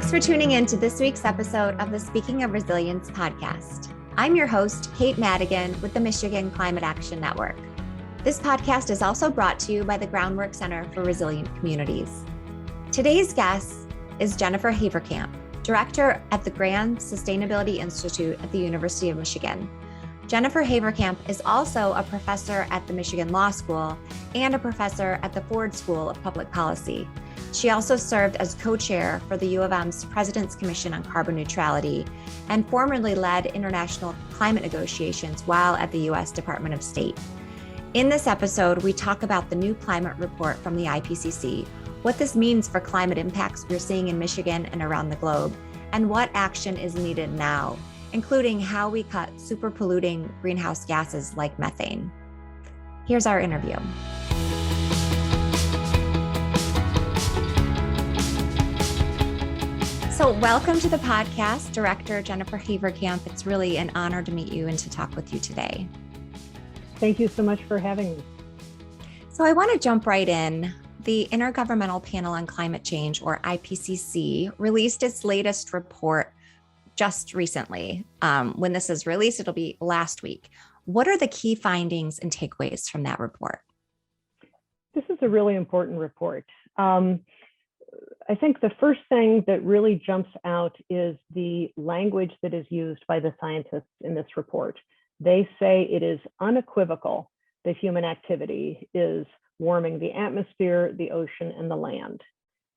Thanks for tuning in to this week's episode of the Speaking of Resilience podcast. I'm your host, Kate Madigan with the Michigan Climate Action Network. This podcast is also brought to you by the Groundwork Center for Resilient Communities. Today's guest is Jennifer HaverKamp, Director at the Grand Sustainability Institute at the University of Michigan. Jennifer HaverKamp is also a professor at the Michigan Law School and a professor at the Ford School of Public Policy. She also served as co-chair for the U of M's President's Commission on Carbon Neutrality and formerly led international climate negotiations while at the U.S. Department of State. In this episode, we talk about the new climate report from the IPCC, what this means for climate impacts we're seeing in Michigan and around the globe, and what action is needed now, including how we cut super polluting greenhouse gases like methane. Here's our interview. So welcome to the podcast, Director Jennifer HaverKamp. It's really an honor to meet you and to talk with you today. Thank you so much for having me. So I want to jump right in. The Intergovernmental Panel on Climate Change, or IPCC, released its latest report just recently. When this is released, it'll be last week. What are the key findings and takeaways from that report? This is a really important report. I think the first thing that really jumps out is the language that is used by the scientists in this report. They say it is unequivocal that human activity is warming the atmosphere, the ocean, and the land.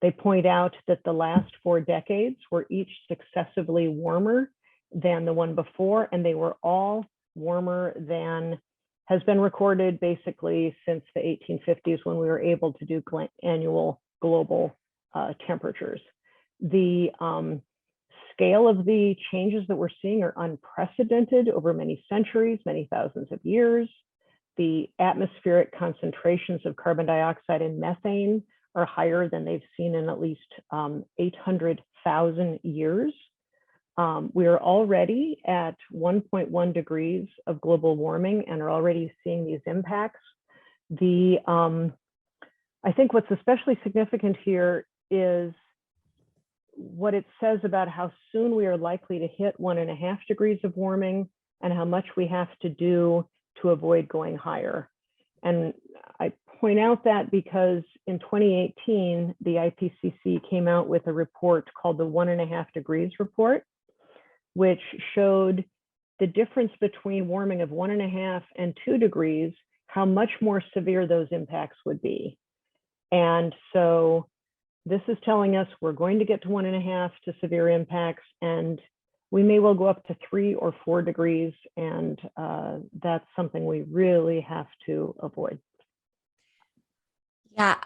They point out that the last 4 decades were each successively warmer than the one before, and they were all warmer than has been recorded basically since the 1850s when we were able to do annual global temperatures. The scale of the changes that we're seeing are unprecedented over many centuries, many thousands of years. The atmospheric concentrations of carbon dioxide and methane are higher than they've seen in at least 800,000 years. We are already at 1.1 degrees of global warming and are already seeing these impacts. I think what's especially significant here is what it says about how soon we are likely to hit 1.5 degrees of warming and how much we have to do to avoid going higher. And I point out that because in 2018, the IPCC came out with a report called the 1.5 degrees report, which showed the difference between warming of 1.5 and 2 degrees, how much more severe those impacts would be. And so this is telling us we're going to get to 1.5 to severe impacts, and we may well go up to 3 or 4 degrees, and that's something we really have to avoid. Yeah,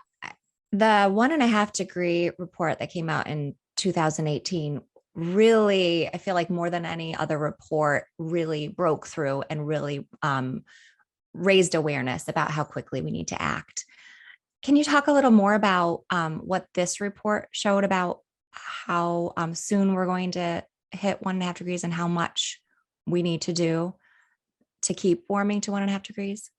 the 1.5 degree report that came out in 2018 really, I feel like more than any other report, really broke through and really raised awareness about how quickly we need to act. Can you talk a little more about what this report showed about how soon we're going to hit 1.5 degrees and how much we need to do to keep warming to 1.5 degrees?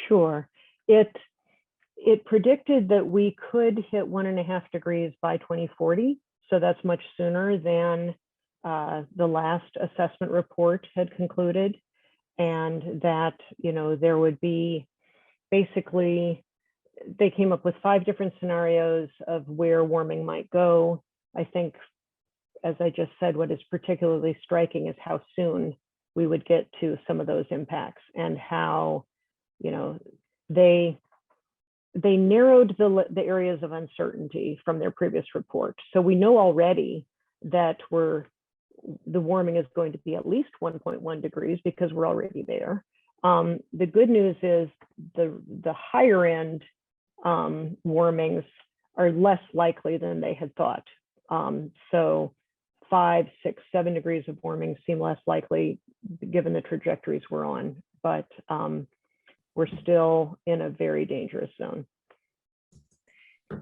Sure. It predicted that we could hit 1.5 degrees by 2040. So that's much sooner than the last assessment report had concluded. And that, there would be basically, they came up with 5 different scenarios of where warming might go. I think, as I just said, what is particularly striking is how soon we would get to some of those impacts and how, they narrowed the areas of uncertainty from their previous report. So we know already that the warming is going to be at least 1.1 degrees because we're already there. The good news is the higher end warmings are less likely than they had thought. So 5, 6, 7 degrees of warming seem less likely given the trajectories we're on, but we're still in a very dangerous zone. It's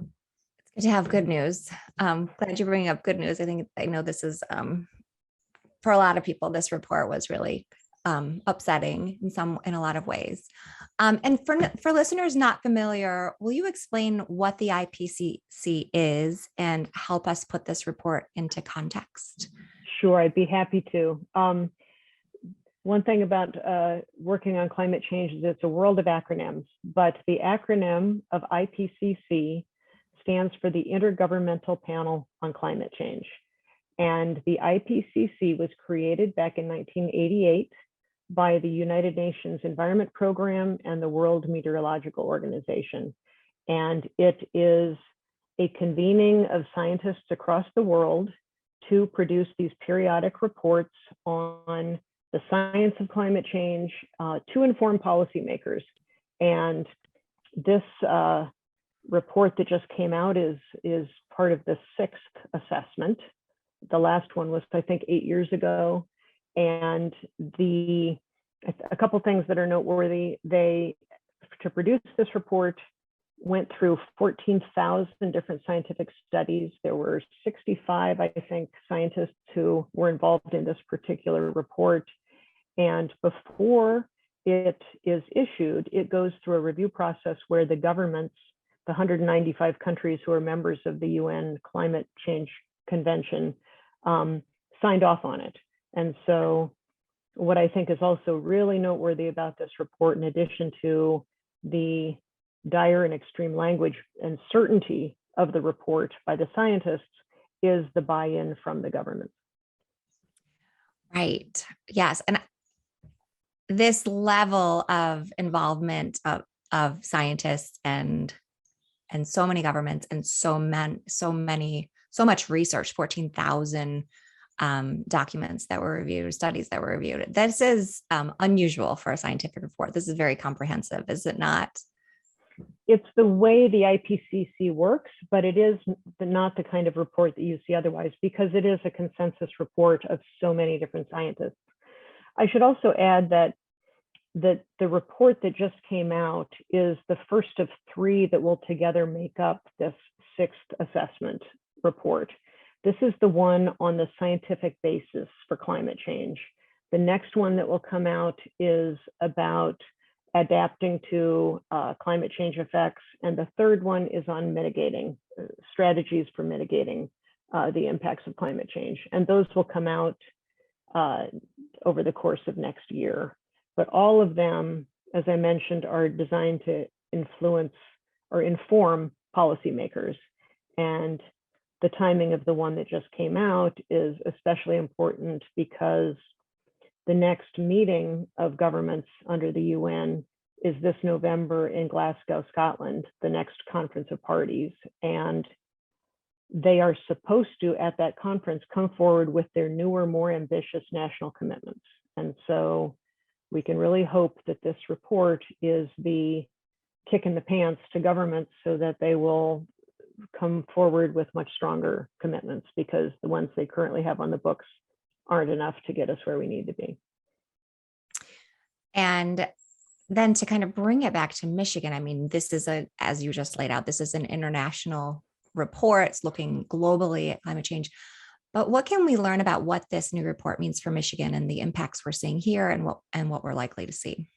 good to have good news. Glad you bring up good news. I know this is, for a lot of people, this report was really upsetting in a lot of ways. And for listeners not familiar, will you explain what the IPCC is and help us put this report into context? Sure, I'd be happy to. One thing about working on climate change is it's a world of acronyms, but the acronym of IPCC stands for the Intergovernmental Panel on Climate Change. And the IPCC was created back in 1988 by the United Nations Environment Program and the World Meteorological Organization. And it is a convening of scientists across the world to produce these periodic reports on the science of climate change to inform policymakers. And this report that just came out is part of the 6th assessment. The last one was, I think, 8 years ago. And a couple things that are noteworthy, they, to produce this report, went through 14,000 different scientific studies. There were 65, I think, scientists who were involved in this particular report. And before it is issued, it goes through a review process where the governments, the 195 countries who are members of the UN Climate Change Convention, signed off on it. And so what I think is also really noteworthy about this report, in addition to the dire and extreme language and certainty of the report by the scientists, is the buy-in from the government. Right. Yes. And this level of involvement of scientists and so many governments and so much research, 14,000 documents that were reviewed, studies that were reviewed. This is unusual for a scientific report. This is very comprehensive, is it not? It's the way the IPCC works, but it is not the kind of report that you see otherwise, because it is a consensus report of so many different scientists. I should also add that the report that just came out is the first of 3 that will together make up this 6th assessment report. This is the one on the scientific basis for climate change. The next one that will come out is about adapting to climate change effects. And the third one is on mitigating, strategies for mitigating the impacts of climate change. And those will come out over the course of next year. But all of them, as I mentioned, are designed to influence or inform policymakers. And the timing of the one that just came out is especially important because the next meeting of governments under the UN is this November in Glasgow, Scotland, the next conference of parties. And they are supposed to, at that conference, come forward with their newer, more ambitious national commitments. And so we can really hope that this report is the kick in the pants to governments so that they will come forward with much stronger commitments, because the ones they currently have on the books aren't enough to get us where we need to be. And then to kind of bring it back to Michigan, I mean, this is as you just laid out, this is an international report. It's looking globally at climate change. But what can we learn about what this new report means for Michigan and the impacts we're seeing here and what we're likely to see?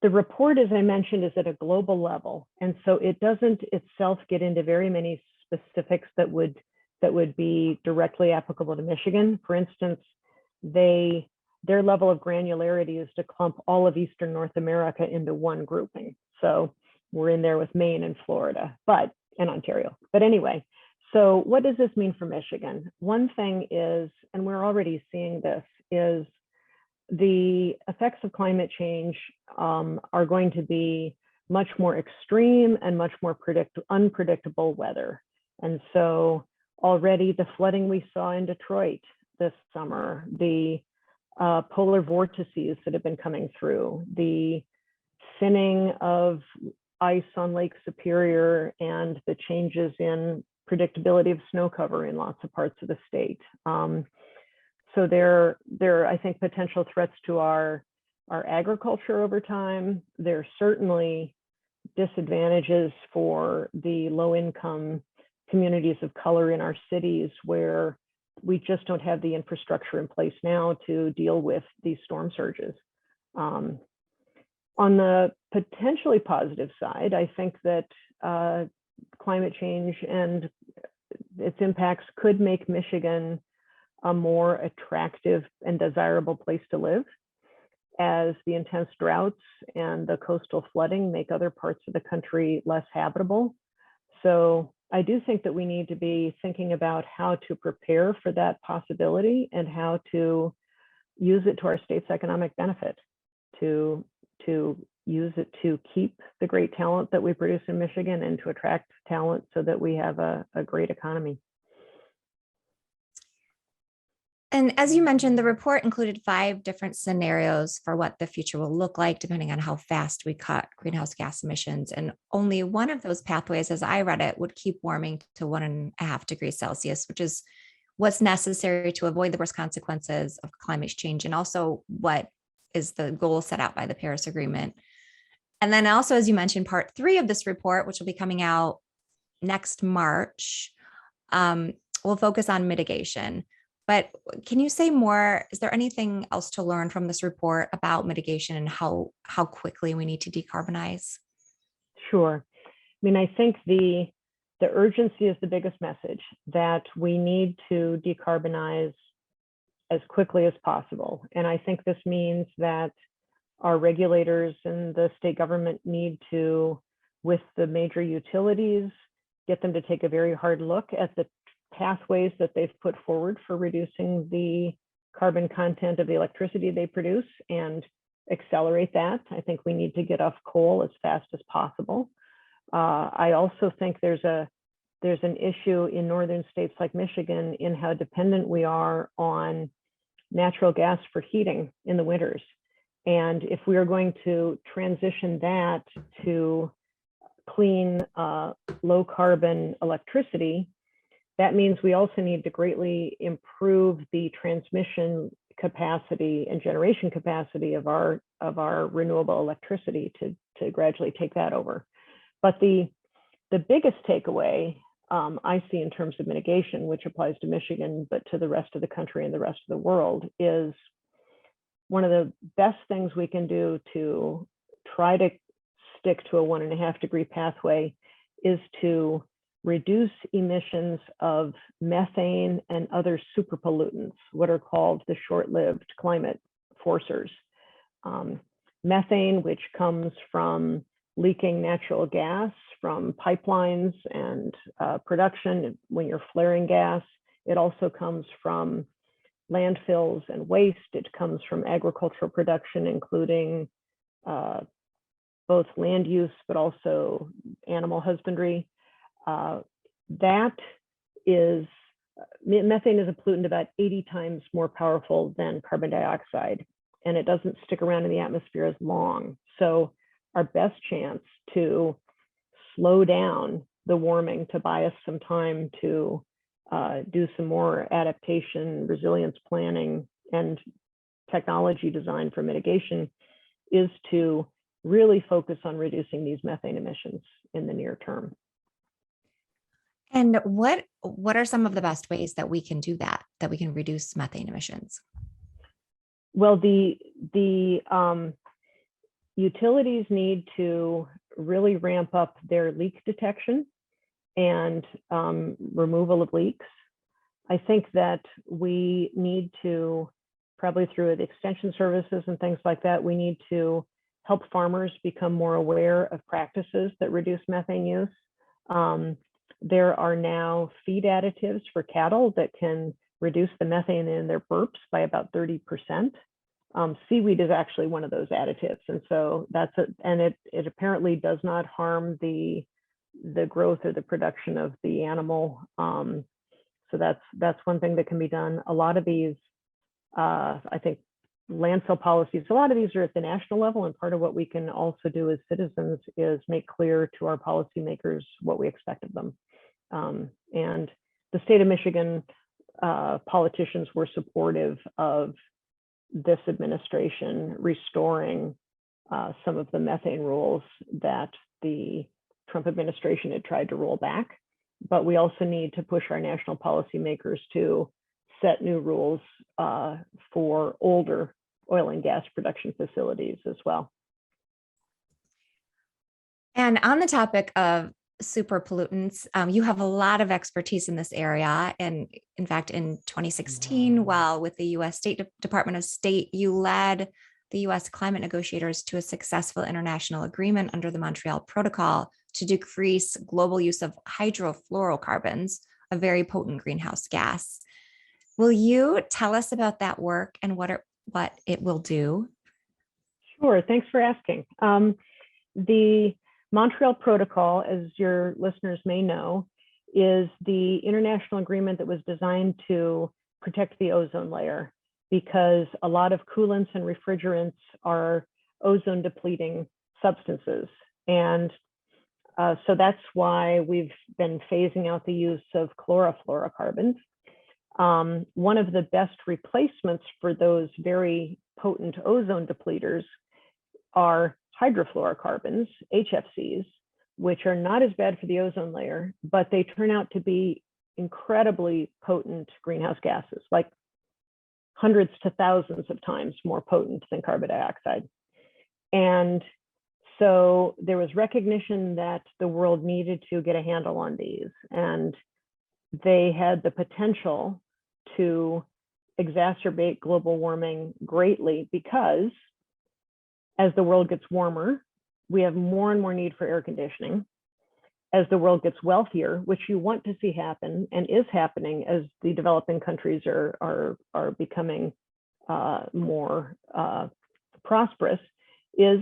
The report, as I mentioned, is at a global level. And so it doesn't itself get into very many specifics that would be directly applicable to Michigan. For instance, their level of granularity is to clump all of Eastern North America into one grouping. So we're in there with Maine and Florida, and Ontario. But anyway, so what does this mean for Michigan? One thing is, and we're already seeing this, is the effects of climate change are going to be much more extreme and much more unpredictable weather. And so already the flooding we saw in Detroit this summer, the polar vortices that have been coming through, the thinning of ice on Lake Superior, and the changes in predictability of snow cover in lots of parts of the state. So there are, I think, potential threats to our agriculture over time. There are certainly disadvantages for the low-income communities of color in our cities, where we just don't have the infrastructure in place now to deal with these storm surges. On the potentially positive side, I think that climate change and its impacts could make Michigan a more attractive and desirable place to live, as the intense droughts and the coastal flooding make other parts of the country less habitable. So I do think that we need to be thinking about how to prepare for that possibility and how to use it to our state's economic benefit, to use it to keep the great talent that we produce in Michigan and to attract talent so that we have a great economy. And as you mentioned, the report included 5 different scenarios for what the future will look like, depending on how fast we cut greenhouse gas emissions. And only one of those pathways, as I read it, would keep warming to 1.5 degrees Celsius, which is what's necessary to avoid the worst consequences of climate change, and also what is the goal set out by the Paris Agreement. And then also, as you mentioned, part 3 of this report, which will be coming out next March, will focus on mitigation. But can you say more? Is there anything else to learn from this report about mitigation and how quickly we need to decarbonize? Sure. I mean, I think the urgency is the biggest message, that we need to decarbonize as quickly as possible. And I think this means that our regulators and the state government need to, with the major utilities, get them to take a very hard look at the pathways that they've put forward for reducing the carbon content of the electricity they produce and accelerate that. I think we need to get off coal as fast as possible. I also think there's an issue in northern states like Michigan in how dependent we are on natural gas for heating in the winters. And if we are going to transition that to clean, low carbon electricity, that means we also need to greatly improve the transmission capacity and generation capacity of our renewable electricity to gradually take that over. But the biggest takeaway I see in terms of mitigation, which applies to Michigan, but to the rest of the country and the rest of the world, is one of the best things we can do to try to stick to a 1.5 degree pathway is to reduce emissions of methane and other superpollutants, what are called the short-lived climate forcers. Methane, which comes from leaking natural gas from pipelines and production when you're flaring gas. It also comes from landfills and waste. It comes from agricultural production, including both land use, but also animal husbandry. Methane is a pollutant about 80 times more powerful than carbon dioxide, and it doesn't stick around in the atmosphere as long. So our best chance to slow down the warming, to buy us some time to do some more adaptation, resilience planning, and technology design for mitigation, is to really focus on reducing these methane emissions in the near term. And what are some of the best ways that we can do that we can reduce methane emissions? Well, the utilities need to really ramp up their leak detection and removal of leaks. I think that we need to, probably through the extension services and things like that, we need to help farmers become more aware of practices that reduce methane use. There are now feed additives for cattle that can reduce the methane in their burps by about 30%. Seaweed is actually one of those additives. And so it apparently does not harm the growth or the production of the animal. So that's one thing that can be done. A lot of these, I think, landfill policies, a lot of these are at the national level, and part of what we can also do as citizens is make clear to our policymakers what we expect of them. And the state of Michigan politicians were supportive of this administration restoring some of the methane rules that the Trump administration had tried to roll back. But we also need to push our national policymakers to set new rules for older oil and gas production facilities as well. And on the topic of super pollutants, you have a lot of expertise in this area. And in fact, in 2016, while with the US Department of State, you led the US climate negotiators to a successful international agreement under the Montreal Protocol to decrease global use of hydrofluorocarbons, a very potent greenhouse gas. Will you tell us about that work and what it will do? Sure, thanks for asking. The Montreal Protocol, as your listeners may know, is the international agreement that was designed to protect the ozone layer, because a lot of coolants and refrigerants are ozone depleting substances. And so that's why we've been phasing out the use of chlorofluorocarbons. One of the best replacements for those very potent ozone depleters are hydrofluorocarbons, HFCs, which are not as bad for the ozone layer, but they turn out to be incredibly potent greenhouse gases, like hundreds to thousands of times more potent than carbon dioxide. And so there was recognition that the world needed to get a handle on these, and they had the potential to exacerbate global warming greatly, because as the world gets warmer, we have more and more need for air conditioning. As the world gets wealthier, which you want to see happen and is happening as the developing countries are becoming more prosperous, is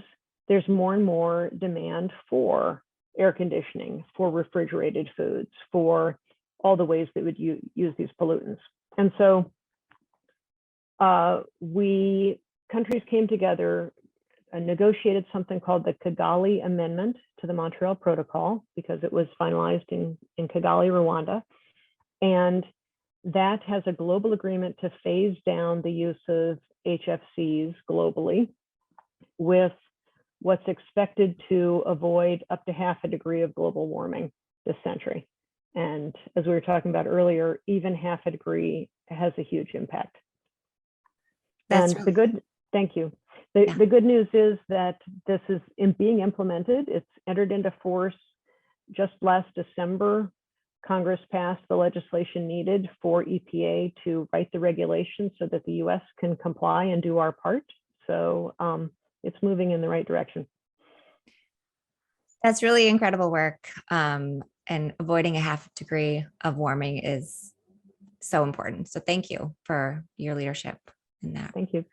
there's more and more demand for air conditioning, for refrigerated foods, for all the ways that would use these pollutants. And so countries came together and negotiated something called the Kigali Amendment to the Montreal Protocol, because it was finalized in Kigali, Rwanda. And that has a global agreement to phase down the use of HFCs globally, with what's expected to avoid up to 0.5 degree of global warming this century. And as we were talking about earlier, even 0.5 degree has a huge impact. Thank you. The good news is that this is being implemented. It's entered into force just last December. Congress passed the legislation needed for EPA to write the regulations so that the US can comply and do our part. So it's moving in the right direction. That's really incredible work. And avoiding 0.5 degree of warming is so important. So thank you for your leadership in that. Thank you.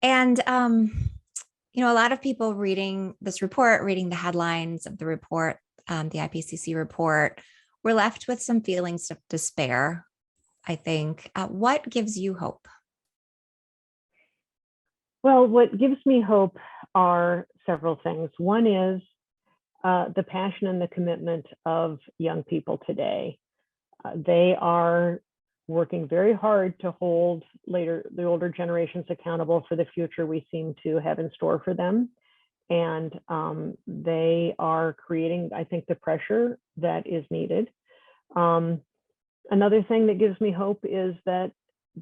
And, a lot of people reading this report, reading the headlines of the report, the IPCC report, we're left with some feelings of despair, I think. What gives you hope? Well, what gives me hope are several things. One is the passion and the commitment of young people today. They are working very hard to hold the older generations accountable for the future we seem to have in store for them. And they are creating, I think, the pressure that is needed. Another thing that gives me hope is that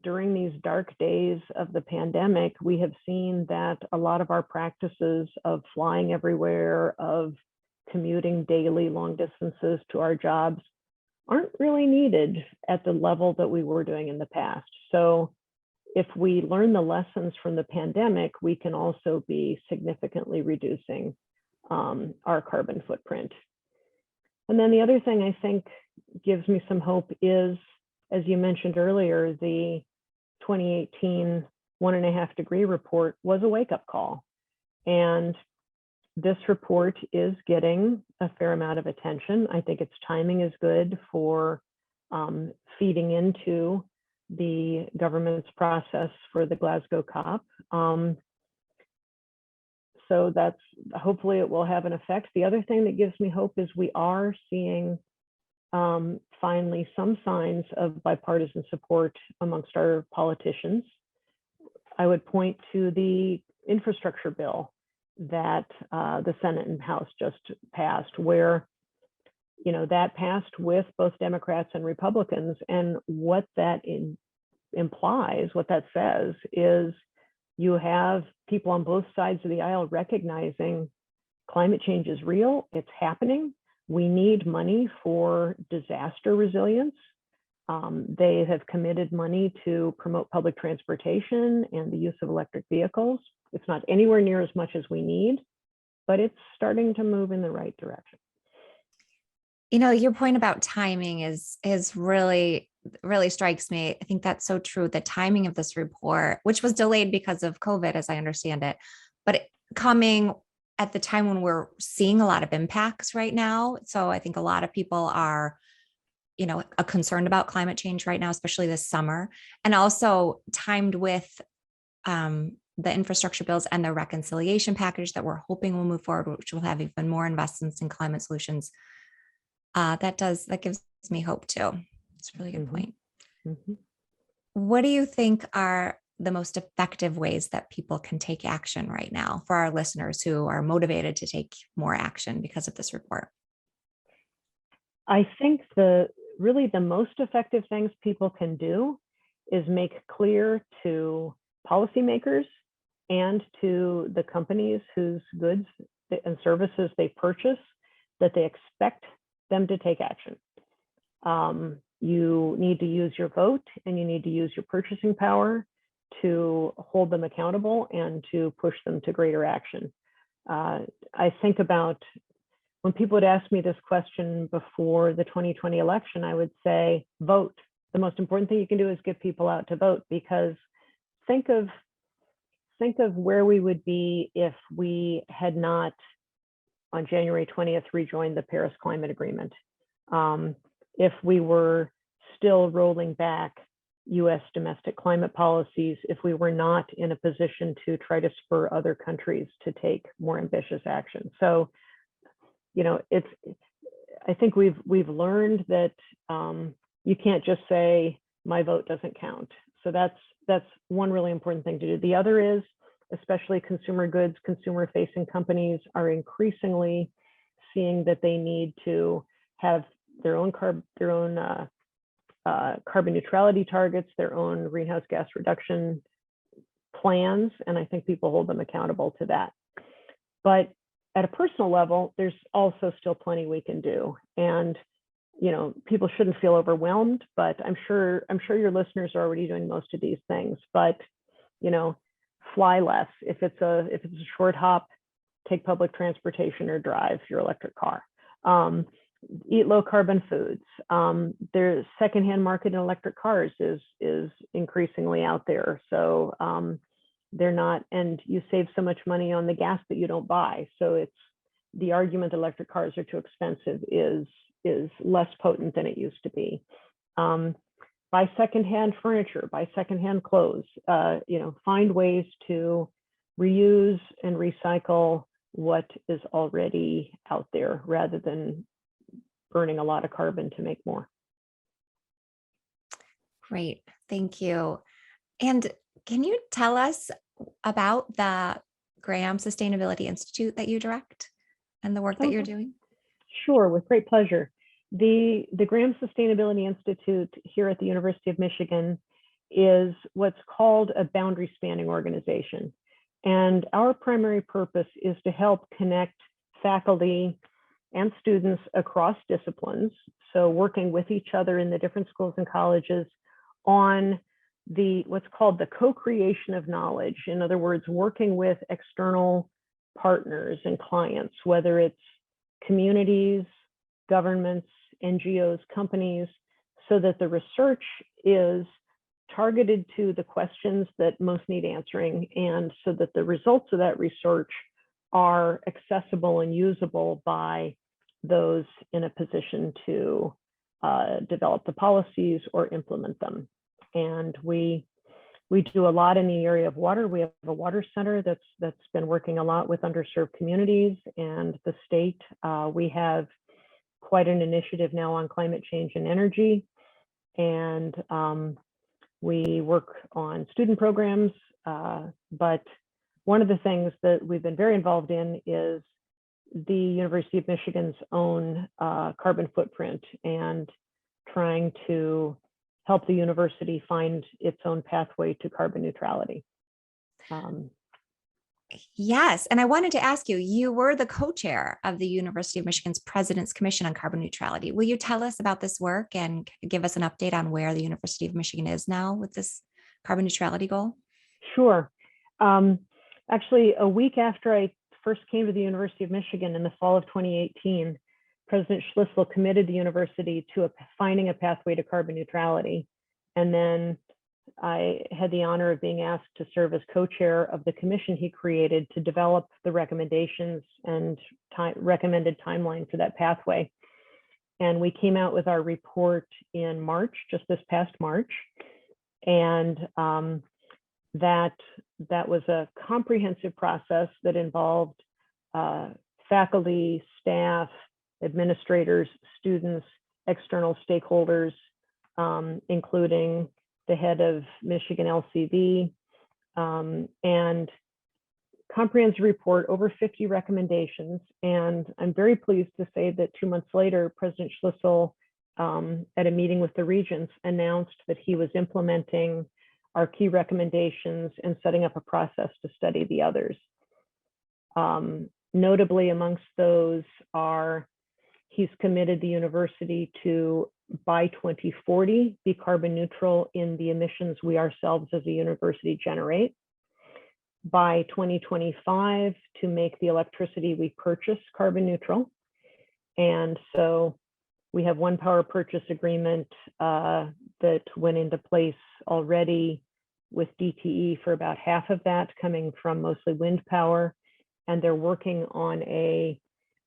during these dark days of the pandemic, we have seen that a lot of our practices of flying everywhere, of commuting daily long distances to our jobs, aren't really needed at the level that we were doing in the past. So if we learn the lessons from the pandemic, we can also be significantly reducing our carbon footprint. And then the other thing I think gives me some hope is, as you mentioned earlier, the 2018 1.5 degree report was a wake-up call. And this report is getting a fair amount of attention. I think its timing is good for feeding into the government's process for the Glasgow COP. So that's, hopefully it will have an effect. The other thing that gives me hope is we are seeing finally some signs of bipartisan support amongst our politicians. I would point to the infrastructure bill that the Senate and House just passed, where that passed with both Democrats and Republicans. And what that implies, what that says is you have people on both sides of the aisle recognizing climate change is real, it's happening. We need money for disaster resilience. They have committed money to promote public transportation and the use of electric vehicles. It's not anywhere near as much as we need, but it's starting to move in the right direction. Your point about timing is really strikes me. I think that's so true. The timing of this report, which was delayed because of COVID, as I understand it, but coming at the time when we're seeing a lot of impacts right now. So I think a lot of people are, concerned about climate change right now, especially this summer, and also timed with the infrastructure bills and the reconciliation package that we're hoping will move forward, which will have even more investments in climate solutions. That gives me hope too. It's a really good point. Mm-hmm. What do you think are the most effective ways that people can take action right now for our listeners who are motivated to take more action because of this report? I think the most effective things people can do is make clear to policymakers and to the companies whose goods and services they purchase that they expect them to take action. You need to use your vote and you need to use your purchasing power to hold them accountable and to push them to greater action. I think about when people would ask me this question before the 2020 election, I would say, vote. The most important thing you can do is get people out to vote, because think of where we would be if we had not, on January 20th, rejoined the Paris Climate Agreement. If we were still rolling back US domestic climate policies, if we were not in a position to try to spur other countries to take more ambitious action. So, I think we've learned that you can't just say my vote doesn't count. So that's one really important thing to do. The other is, especially consumer goods, consumer-facing companies are increasingly seeing that they need to have their own carbon neutrality targets, their own greenhouse gas reduction plans, and I think people hold them accountable to that. But at a personal level, there's also still plenty we can do, and people shouldn't feel overwhelmed. But I'm sure your listeners are already doing most of these things. But fly less. If it's a short hop, take public transportation or drive your electric car. Eat low carbon foods. There's secondhand market in electric cars is increasingly out there. So they're not, and you save so much money on the gas that you don't buy. So it's the argument that electric cars are too expensive is less potent than it used to be. Buy secondhand furniture, buy secondhand clothes, find ways to reuse and recycle what is already out there rather than burning a lot of carbon to make more. Great, thank you. And can you tell us about the Graham Sustainability Institute that you direct and the work that you're doing? Sure, with great pleasure. The Graham Sustainability Institute here at the University of Michigan is what's called a boundary spanning organization. And our primary purpose is to help connect faculty and students across disciplines, so working with each other in the different schools and colleges on what's called the co-creation of knowledge. In other words, working with external partners and clients, whether it's communities, governments, NGOs, companies, so that the research is targeted to the questions that most need answering, and so that the results of that research are accessible and usable by those in a position to develop the policies or implement them. And we do a lot in the area of water. We have a water center that's been working a lot with underserved communities and the state. We have quite an initiative now on climate change and energy. And we work on student programs. But one of the things that we've been very involved in is the University of Michigan's own carbon footprint and trying to help the university find its own pathway to carbon neutrality. Yes. And I wanted to ask you, you were the co-chair of the University of Michigan's President's Commission on Carbon Neutrality. Will you tell us about this work and give us an update on where the University of Michigan is now with this carbon neutrality goal? Sure. Actually, a week after I first came to the University of Michigan in the fall of 2018, President Schlissel committed the university to finding a pathway to carbon neutrality. And then I had the honor of being asked to serve as co-chair of the commission he created to develop the recommendations and recommended timeline for that pathway. And we came out with our report in March, just this past March. And that was a comprehensive process that involved faculty, staff, administrators, students, external stakeholders, including the head of Michigan LCV, and comprehensive report, over 50 recommendations. And I'm very pleased to say that 2 months later, President Schlissel, at a meeting with the regents, announced that he was implementing our key recommendations and setting up a process to study the others. Notably amongst those are, he's committed the university to, by 2040, be carbon neutral in the emissions we ourselves as a university generate. By 2025, to make the electricity we purchase carbon neutral. And so we have one power purchase agreement that went into place already with DTE for about half of that, coming from mostly wind power. And they're working on a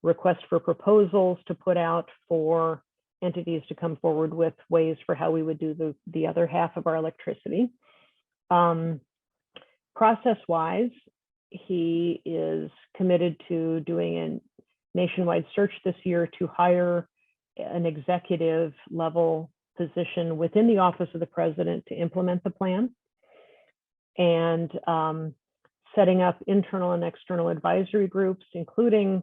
request for proposals to put out for entities to come forward with ways for how we would do the other half of our electricity. Process-wise, he is committed to doing a nationwide search this year to hire an executive level position within the office of the president to implement the plan, and setting up internal and external advisory groups, including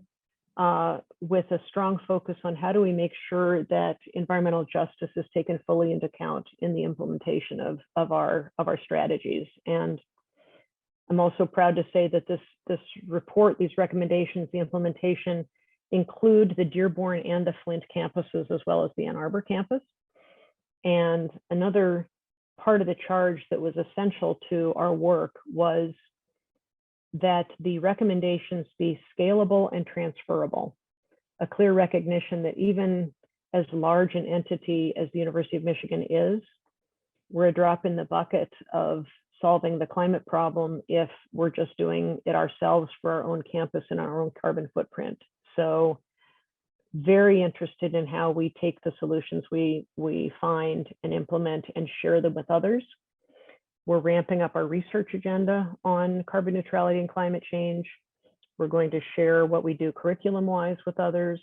with a strong focus on how do we make sure that environmental justice is taken fully into account in the implementation of our strategies. And I'm also proud to say that this report, these recommendations, the implementation, include the Dearborn and the Flint campuses, as well as the Ann Arbor campus. And another part of the charge that was essential to our work was that the recommendations be scalable and transferable. A clear recognition that even as large an entity as the University of Michigan is, we're a drop in the bucket of solving the climate problem if we're just doing it ourselves for our own campus and our own carbon footprint. So very interested in how we take the solutions we find and implement and share them with others. We're ramping up our research agenda on carbon neutrality and climate change. We're going to share what we do curriculum-wise with others.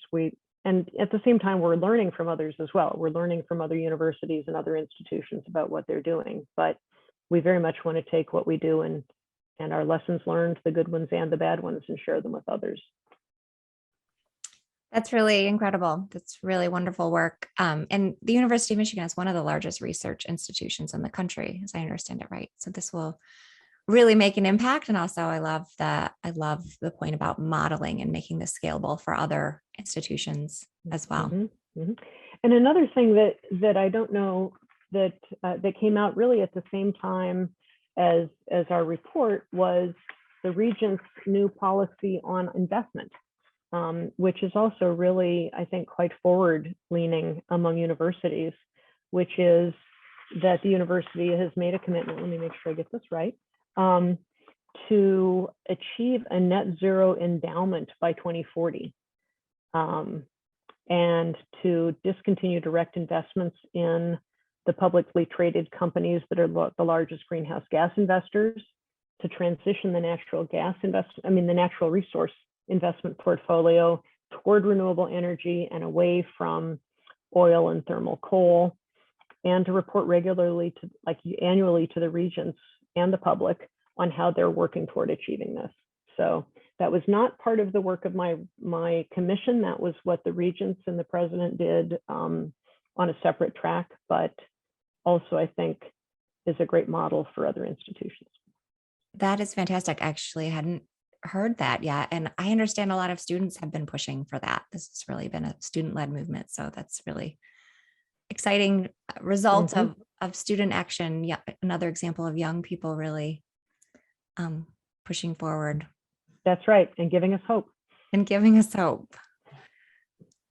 And at the same time, we're learning from others as well. We're learning from other universities and other institutions about what they're doing. But we very much want to take what we do and our lessons learned, the good ones and the bad ones, and share them with others. That's really incredible. That's really wonderful work. And the University of Michigan is one of the largest research institutions in the country, as I understand it, right? So this will really make an impact. And also I love the point about modeling and making this scalable for other institutions as well. Mm-hmm, mm-hmm. And another thing that I don't know that came out really at the same time as our report was the Regent's new policy on investment. Which is also really, I think, quite forward-leaning among universities, which is that the university has made a commitment, let me make sure I get this right, to achieve a net zero endowment by 2040, and to discontinue direct investments in the publicly traded companies that are the largest greenhouse gas investors, to transition the the natural resource investment portfolio toward renewable energy and away from oil and thermal coal, and to report regularly annually to the regents and the public on how they're working toward achieving this. So That was not part of the work of my commission. That was what the regents and the president did on a separate track, but also I think is a great model for other institutions. That is fantastic. Actually, I hadn't heard that yet. And I understand a lot of students have been pushing for that. This has really been a student-led movement. So that's really exciting result of student action. Yeah, another example of young people really pushing forward. That's right. And giving us hope. And giving us hope.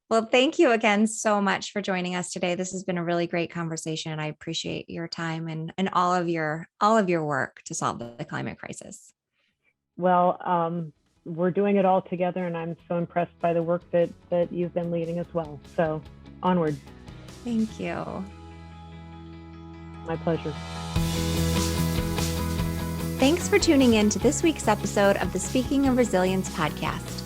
Well, thank you again so much for joining us today. This has been a really great conversation. I appreciate your time and all of your work to solve the climate crisis. Well, we're doing it all together, and I'm so impressed by the work that you've been leading as well. So onward. Thank you. My pleasure. Thanks for tuning in to this week's episode of the Speaking of Resilience podcast.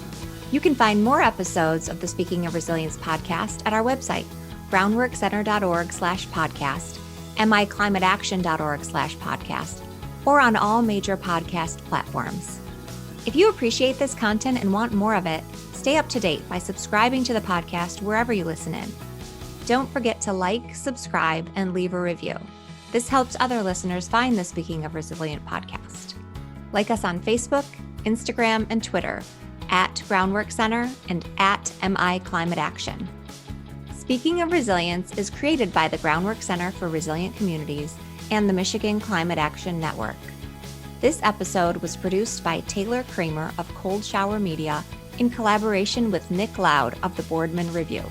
You can find more episodes of the Speaking of Resilience podcast at our website, groundworkcenter.org/podcast, miclimateaction.org/podcast, or on all major podcast platforms. If you appreciate this content and want more of it, stay up to date by subscribing to the podcast wherever you listen in. Don't forget to like, subscribe, and leave a review. This helps other listeners find the Speaking of Resilient podcast. Like us on Facebook, Instagram, and Twitter at Groundwork Center and at MI Climate Action. Speaking of Resilience is created by the Groundwork Center for Resilient Communities and the Michigan Climate Action Network. This episode was produced by Taylor Kramer of Cold Shower Media in collaboration with Nick Loud of the Boardman Review.